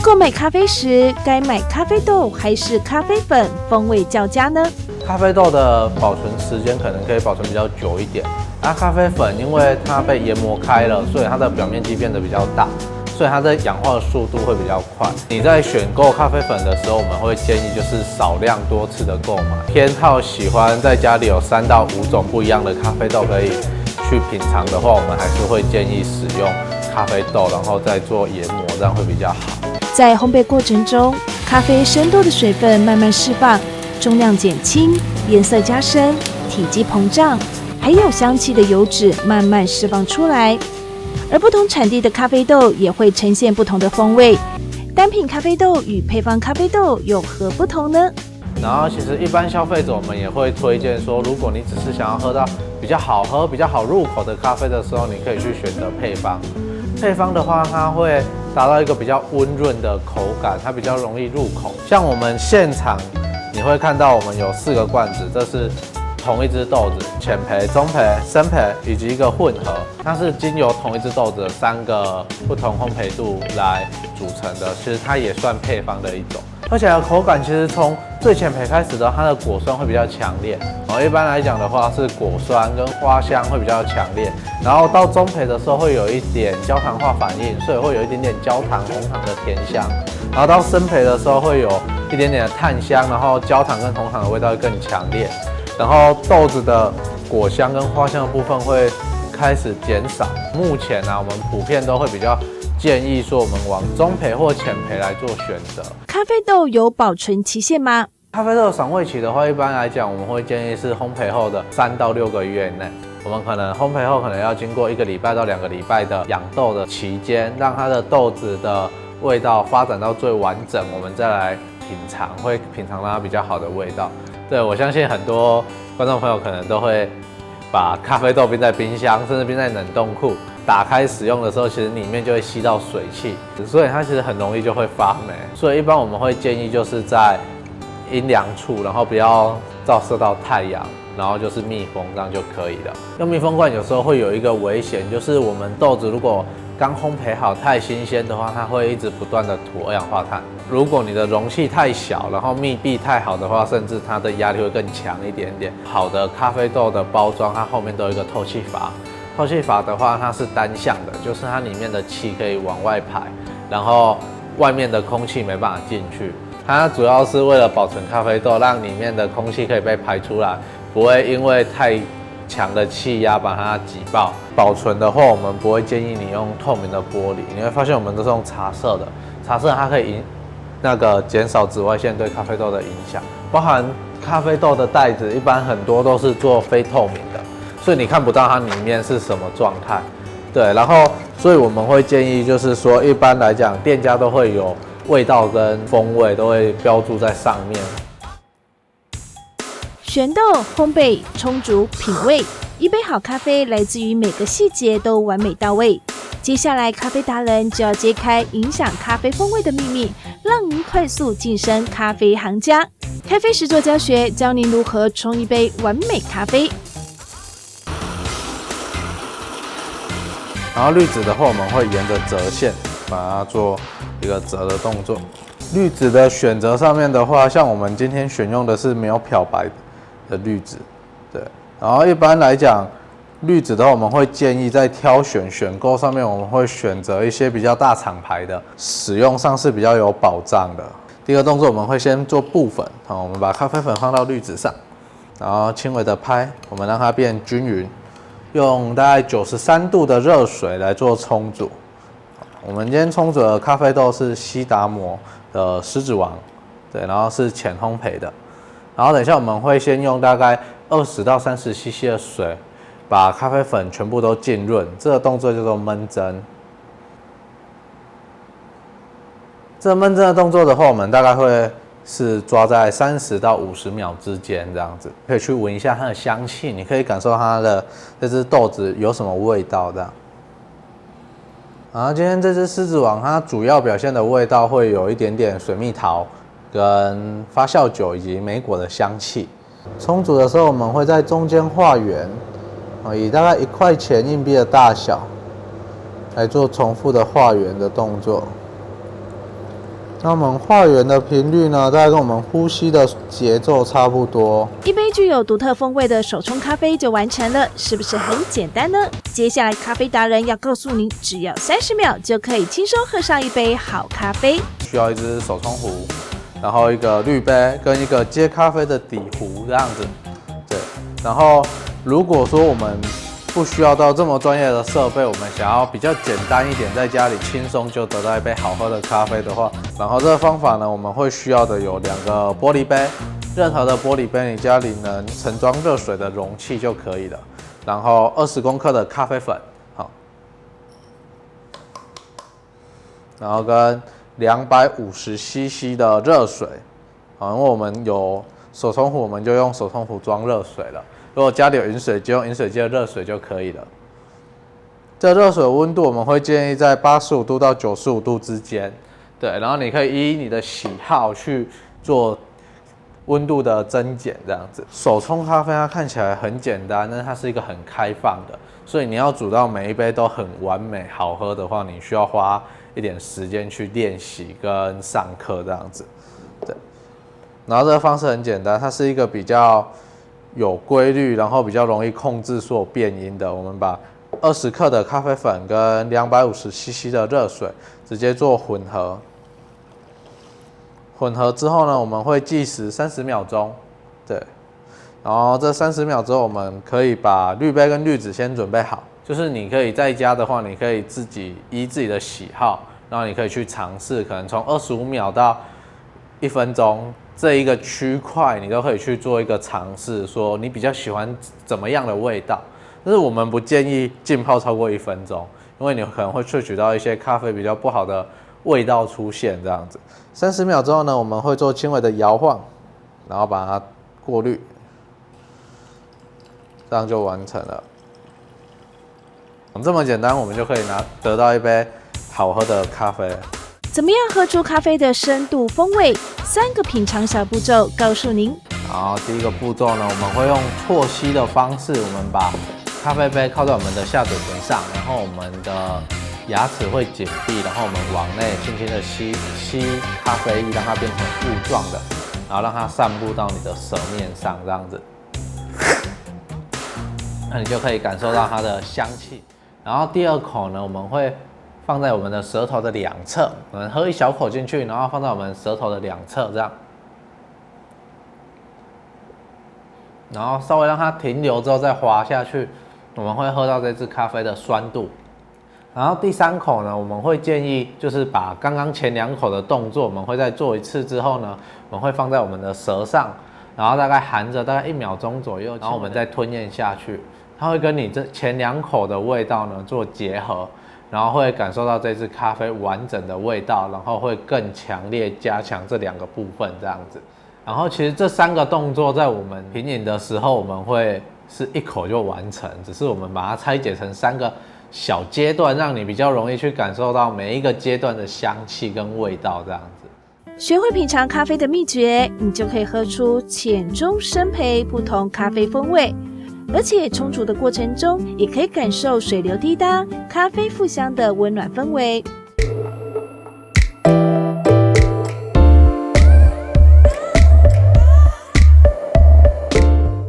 购买咖啡时，该买咖啡豆还是咖啡粉，风味较佳呢？咖啡豆的保存时间可能可以保存比较久一点，咖啡粉因为它被研磨开了，所以它的表面积变得比较大，所以它的氧化的速度会比较快。你在选购咖啡粉的时候，我们会建议就是少量多次的购买。偏好喜欢在家里有3到5种不一样的咖啡豆可以去品尝的话，我们还是会建议使用咖啡豆，然后再做研磨，这样会比较好。在烘焙过程中，咖啡生豆的水分慢慢释放，重量减轻，颜色加深，体积膨胀，还有香气的油脂慢慢释放出来。而不同产地的咖啡豆也会呈现不同的风味。单品咖啡豆与配方咖啡豆有何不同呢？然后其实一般消费者我们也会推荐说，如果你只是想要喝到比较好喝、比较好入口的咖啡的时候，你可以去选择配方。配方的话，它会达到一个比较温润的口感，它比较容易入口。像我们现场你会看到我们有4个罐子，这是同一只豆子，浅焙、中焙、深焙以及一个混合，它是经由同一只豆子3个不同烘焙度来组成的，其实它也算配方的一种。而且口感其实从最浅焙开始的，它的果酸会比较强烈。一般来讲的话是果酸跟花香会比较强烈，然后到中焙的时候会有一点焦糖化反应，所以会有一点点焦糖、红糖的甜香。然后到深焙的时候会有一点点的炭香，然后焦糖跟红糖的味道会更强烈。然后豆子的果香跟花香的部分会开始减少。目前我们普遍都会比较建议说，我们往中焙或浅焙来做选择。咖啡豆有保存期限吗？咖啡豆的赏味期的话，一般来讲，我们会建议是烘焙后的3到6个月内。我们可能烘焙后可能要经过1个礼拜到2个礼拜的养豆的期间，让它的豆子的味道发展到最完整，我们再来品尝，会品尝到它比较好的味道。对，我相信很多观众朋友可能都会把咖啡豆冰在冰箱，甚至冰在冷冻库，打开使用的时候，其实里面就会吸到水汽，所以它其实很容易就会发霉。所以一般我们会建议就是在阴凉处，然后不要照射到太阳，然后就是密封，这样就可以了。用密封罐有时候会有一个危险，就是我们豆子如果刚烘焙好太新鲜的话，它会一直不断的吐二氧化碳。如果你的容器太小，然后密闭太好的话，甚至它的压力会更强一点点。好的咖啡豆的包装，它后面都有一个透气阀。透气阀的话，它是单向的，就是它里面的气可以往外排，然后外面的空气没办法进去。它主要是为了保存咖啡豆，让里面的空气可以被排出来，不会因为太强的气压把它挤爆。保存的话，我们不会建议你用透明的玻璃，你会发现我们都是用茶色的。茶色它可以减少紫外线对咖啡豆的影响，包含咖啡豆的袋子，一般很多都是做非透明的，所以你看不到它里面是什么状态。对，然后所以我们会建议就是说，一般来讲，店家都会有味道跟风味都会标注在上面。选豆、烘焙、冲煮、品味，一杯好咖啡来自于每个细节都完美到位。接下来，咖啡达人就要揭开影响咖啡风味的秘密，让您快速晋升咖啡行家。咖啡实作教学，教您如何冲一杯完美咖啡。然后滤纸的话，我们会沿着折线把它做一个折的动作。滤纸的选择上面的话，像我们今天选用的是没有漂白的滤纸，对。然后一般来讲，滤纸的话，我们会建议在挑选选购上面，我们会选择一些比较大厂牌的，使用上是比较有保障的。第一个动作我们会先做布粉，我们把咖啡粉放到滤纸上，然后轻微的拍，我们让它变均匀，用大概93度的热水来做冲煮。我们今天冲煮的咖啡豆是西达摩的狮子王，对，然后是浅烘焙的。然后等一下我们会先用大概20到30 cc 的水，把咖啡粉全部都浸润，这个动作叫做焖蒸。这个焖蒸的动作的话，我们大概会是抓在30到50秒之间这样子，可以去闻一下它的香气，你可以感受它的这只豆子有什么味道这样。然后今天这只狮子王，它主要表现的味道会有一点点水蜜桃、跟发酵酒以及莓果的香气。冲煮的时候，我们会在中间画圆，以大概1块钱硬币的大小来做重复的画圆的动作。那我们画圆的频率呢，大概跟我们呼吸的节奏差不多。一杯具有独特风味的手冲咖啡就完成了，是不是很简单呢？接下来咖啡达人要告诉您，只要30秒就可以轻松喝上一杯好咖啡。需要一只手冲壶，然后一个滤杯跟一个接咖啡的底壶这样子。对，然后如果说我们不需要到这么专业的设备，我们想要比较简单一点，在家里轻松就得到一杯好喝的咖啡的话，然后这个方法呢，我们会需要的有2个玻璃杯，任何的玻璃杯，你家里能盛装热水的容器就可以了。然后20公克的咖啡粉，好，然后跟250cc 的热水，好，因为我们有手冲壶，我们就用手冲壶装热水了。如果家里有饮水机，用饮水机的热水就可以了。这热水的温度我们会建议在85度到95度之间，对，然后你可以依你的喜好去做温度的增减，这样子。手冲咖啡它看起来很简单，但是它是一个很开放的，所以你要煮到每一杯都很完美好喝的话，你需要花一点时间去练习跟上课这样子。对，然后这个方式很简单，它是一个比较有规律，然后比较容易控制所有变音的。我们把20克的咖啡粉跟250cc 的热水直接做混合。混合之后呢，我们会计时30秒钟，对。然后这30秒之后，我们可以把滤杯跟滤纸先准备好。就是你可以在家的话，你可以自己依自己的喜好，然后你可以去尝试，可能从25秒到1分钟。这一个区块你都可以去做一个尝试，说你比较喜欢怎么样的味道。但是我们不建议浸泡超过1分钟，因为你可能会萃取到一些咖啡比较不好的味道出现这样子。30秒之后呢，我们会做轻微的摇晃，然后把它过滤，这样就完成了。这么简单，我们就可以得到一杯好喝的咖啡。怎么样喝出咖啡的深度风味？3个品尝小步骤告诉您。好，第一个步骤呢，我们会用啜吸的方式，我们把咖啡杯靠在我们的下嘴唇上，然后我们的牙齿会紧闭，然后我们往内轻轻的吸咖啡液，让它变成雾状的，然后让它散布到你的舌面上，这样子，那你就可以感受到它的香气。然后第2口呢，我们会放在我们的舌头的2侧，我们喝1小口进去，然后放在我们舌头的2侧，这样，然后稍微让它停留之后再滑下去，我们会喝到这支咖啡的酸度。然后第3口呢，我们会建议就是把刚刚前2口的动作，我们会再做一次之后呢，我们会放在我们的舌上，然后大概含着大概1秒钟左右，然后我们再吞咽下去，它会跟你这前2口的味道呢做结合。然后会感受到这支咖啡完整的味道，然后会更强烈加强这2个部分这样子。然后其实这3个动作在我们品饮的时候，我们会是1口就完成，只是我们把它拆解成3个小阶段，让你比较容易去感受到每一个阶段的香气跟味道这样子。学会品尝咖啡的秘诀，你就可以喝出浅中深焙不同咖啡风味。而且冲煮的过程中，也可以感受水流滴答、咖啡馥香的温暖氛围。